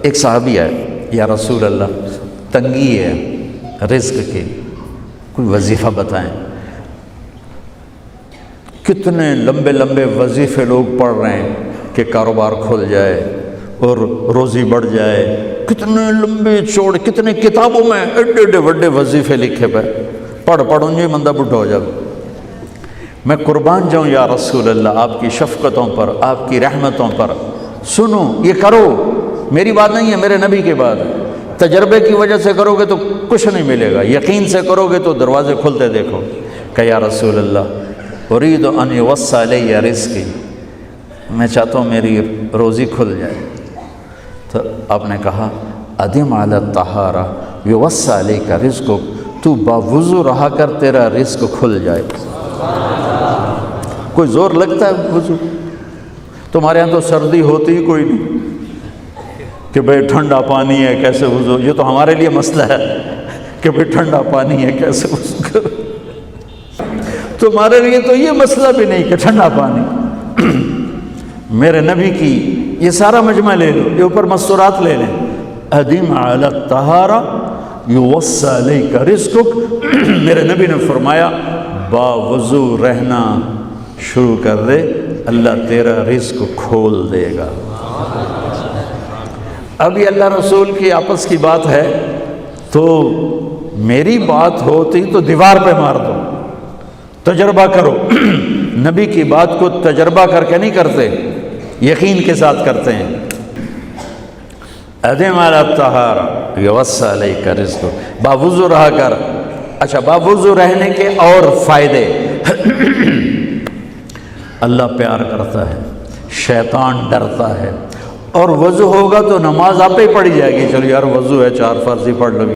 ایک صحابی ہے، یا رسول اللہ تنگی ہے رزق کی، کوئی وظیفہ بتائیں۔ کتنے لمبے لمبے وظیفے لوگ پڑھ رہے ہیں کہ کاروبار کھل جائے اور روزی بڑھ جائے، کتنے لمبے چوڑے، کتنے کتابوں میں ایڈے ایڈے بڑے وظیفے لکھے پہ، پڑھوں یہ بندہ بڈھا ہو جائے۔ میں قربان جاؤں یا رسول اللہ آپ کی شفقتوں پر، آپ کی رحمتوں پر، سنو یہ کرو، میری بات نہیں ہے، میرے نبی کی بات ہے۔ تجربے کی وجہ سے کرو گے تو کچھ نہیں ملے گا، یقین سے کرو گے تو دروازے کھلتے دیکھو۔ کہ یا رسول اللہ ارید ان یوسع علی رزقی، میں چاہتا ہوں میری روزی کھل جائے۔ تو آپ نے کہا ادم علی الطہارہ یوسع علیک رزقک، تو باوضو رہا کر تیرا رزق کھل جائے۔ کوئی زور لگتا ہے وضو؟ تمہارے ہاں تو سردی ہوتی ہی کوئی نہیں کہ بھئی ٹھنڈا پانی ہے کیسے وضو، یہ تو ہمارے لیے مسئلہ ہے کہ بھئی ٹھنڈا پانی ہے کیسے وضو کرو۔ تمہارے لیے تو یہ مسئلہ بھی نہیں کہ ٹھنڈا پانی۔ میرے نبی کی یہ سارا مجمع لے لو، یہ اوپر مستورات لے لیں، ادم علی الطہارہ یوسع علیک رزقک، میرے نبی نے فرمایا باوضو رہنا شروع کر دے، اللہ تیرا رزق کھول دے گا۔ اب یہ اللہ رسول کی آپس کی بات ہے تو میری بات ہوتی تو دیوار پہ مار دو، تجربہ کرو۔ نبی کی بات کو تجربہ کر کے نہیں کرتے، یقین کے ساتھ کرتے ہیں۔ ادم علی الطہارہ یوسع علیک رزقک، باوضو رہا کر۔ اچھا باوضو رہنے کے اور فائدے، اللہ پیار کرتا ہے، شیطان ڈرتا ہے، اور وضو ہوگا تو نماز آپ ہی پڑھی جائے گی۔ چلو یار وضو ہے 4 فرض ہی پڑھ لو۔